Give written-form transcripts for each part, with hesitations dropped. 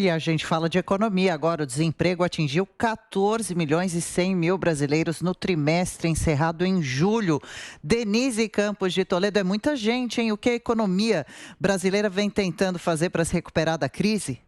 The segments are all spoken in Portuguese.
E a gente fala de economia agora. O desemprego atingiu 14 milhões e 100 mil brasileiros no trimestre encerrado em julho. Denise Campos de Toledo, é muita gente, hein? O que a economia brasileira vem tentando fazer para se recuperar da crise?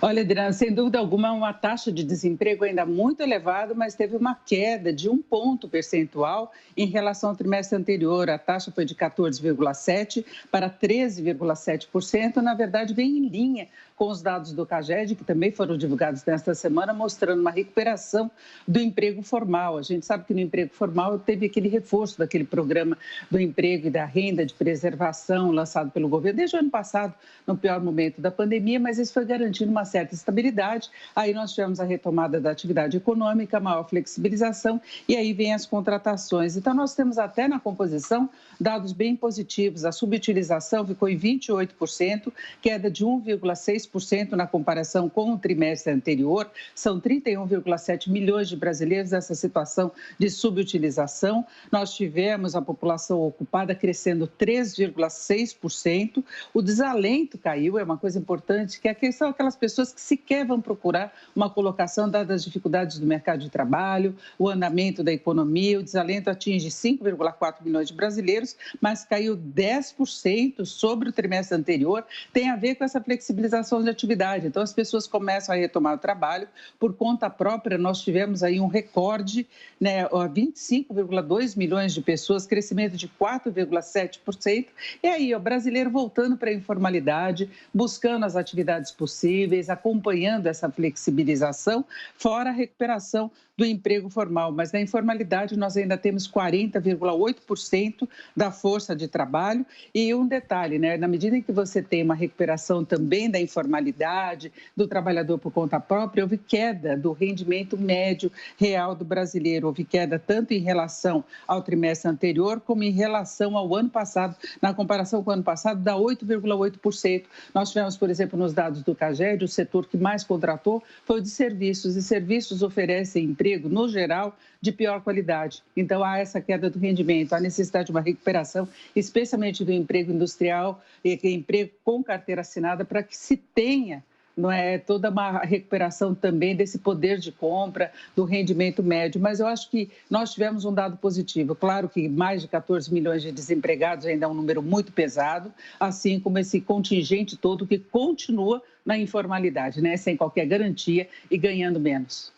Olha, Adriana, sem dúvida alguma, é uma taxa de desemprego ainda muito elevada, mas teve uma queda de 1 ponto percentual em relação ao trimestre anterior. A taxa foi de 14,7% para 13,7%. Na verdade, vem em linha com os dados do CAGED, que também foram divulgados nesta semana, mostrando uma recuperação do emprego formal. A gente sabe que no emprego formal teve aquele reforço daquele programa do emprego e da renda de preservação lançado pelo governo desde o ano passado, no pior momento da pandemia, mas isso foi garantindo uma certa estabilidade. Aí nós tivemos a retomada da atividade econômica, maior flexibilização e aí vem as contratações. Então nós temos até na composição dados bem positivos. A subutilização ficou em 28%, queda de 1,6% na comparação com o trimestre anterior. São 31,7 milhões de brasileiros nessa situação de subutilização. Nós tivemos a população ocupada crescendo 3,6%. O desalento caiu, é uma coisa importante, que são aquelas pessoas que sequer vão procurar uma colocação dadas as dificuldades do mercado de trabalho, o andamento da economia. O desalento atinge 5,4 milhões de brasileiros, mas caiu 10% sobre o trimestre anterior. Tem a ver com essa flexibilização de atividade. Então, as pessoas começam a retomar o trabalho por conta própria. Nós tivemos aí um recorde, né, 25,2 milhões de pessoas, crescimento de 4,7%. E aí, o brasileiro voltando para a informalidade, buscando as atividades possíveis, acompanhando essa flexibilização, fora a recuperação do emprego formal. Mas na informalidade nós ainda temos 40,8% da força de trabalho. E um detalhe, né? Na medida em que você tem uma recuperação também da informalidade, do trabalhador por conta própria, houve queda do rendimento médio real do brasileiro. Houve queda tanto em relação ao trimestre anterior, como em relação ao ano passado. Na comparação com o ano passado, dá 8,8%. Nós tivemos, por exemplo, nos dados do CAGED, o setor que mais contratou foi o de serviços, e serviços oferecem emprego, no geral, de pior qualidade. Então, há essa queda do rendimento, há necessidade de uma recuperação, especialmente do emprego industrial e emprego com carteira assinada, para que se tenha, não é, toda uma recuperação também desse poder de compra, do rendimento médio. Mas eu acho que nós tivemos um dado positivo. Claro que mais de 14 milhões de desempregados ainda é um número muito pesado, assim como esse contingente todo que continua na informalidade, né, sem qualquer garantia e ganhando menos.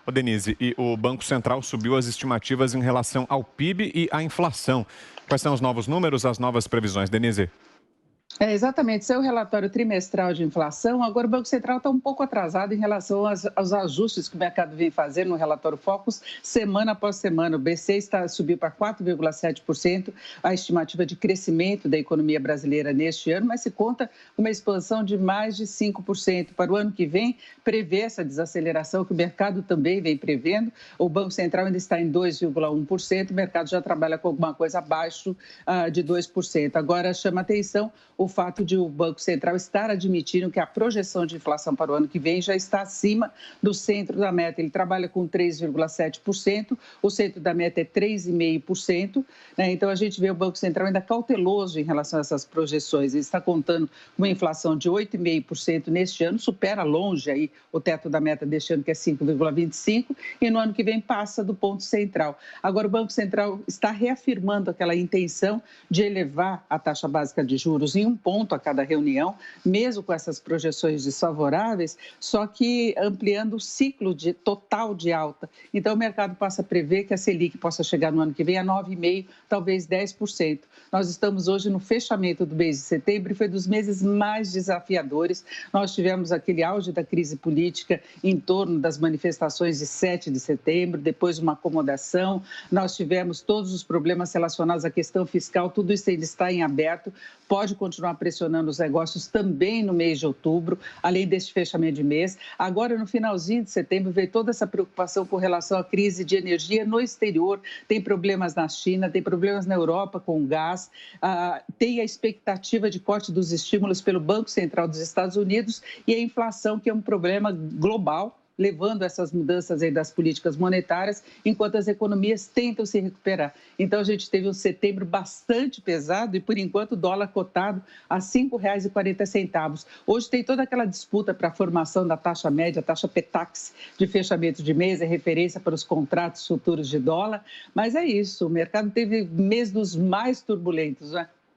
Ô Denise, e o Banco Central subiu as estimativas em relação ao PIB e à inflação. Quais são os novos números, as novas previsões, Denise? Exatamente, esse é o relatório trimestral de inflação. Agora, o Banco Central está um pouco atrasado em relação aos ajustes que o mercado vem fazendo no relatório Focus, semana após semana. O BC subiu para 4,7%, a estimativa de crescimento da economia brasileira neste ano, mas se conta com uma expansão de mais de 5%. Para o ano que vem, prevê essa desaceleração que o mercado também vem prevendo. O Banco Central ainda está em 2,1%, o mercado já trabalha com alguma coisa abaixo de 2%. Agora, chama atenção o fato de o Banco Central estar admitindo que a projeção de inflação para o ano que vem já está acima do centro da meta. Ele trabalha com 3,7%, o centro da meta é 3,5%, né? Então, a gente vê o Banco Central ainda cauteloso em relação a essas projeções. Ele está contando com uma inflação de 8,5% neste ano, supera longe aí o teto da meta deste ano, que é 5,25%, e no ano que vem passa do ponto central. Agora, o Banco Central está reafirmando aquela intenção de elevar a taxa básica de juros em 1 ponto a cada reunião, mesmo com essas projeções desfavoráveis, só que ampliando o ciclo total de alta. Então, o mercado passa a prever que a Selic possa chegar no ano que vem a 9,5%, talvez 10%. Nós estamos hoje no fechamento do mês de setembro e foi dos meses mais desafiadores. Nós tivemos aquele auge da crise política em torno das manifestações de 7 de setembro, depois uma acomodação. Nós tivemos todos os problemas relacionados à questão fiscal, tudo isso ainda está em aberto, pode continuar pressionando os negócios também no mês de outubro, além deste fechamento de mês. Agora, no finalzinho de setembro, veio toda essa preocupação com relação à crise de energia no exterior. Tem problemas na China, tem problemas na Europa com o gás, tem a expectativa de corte dos estímulos pelo Banco Central dos Estados Unidos e a inflação, que é um problema global, levando essas mudanças aí das políticas monetárias, enquanto as economias tentam se recuperar. Então, a gente teve um setembro bastante pesado e, por enquanto, o dólar cotado a R$ 5,40. Hoje tem toda aquela disputa para a formação da taxa média, a taxa PETAX de fechamento de mês, é referência para os contratos futuros de dólar, mas é isso, o mercado teve mês dos mais turbulentos, né?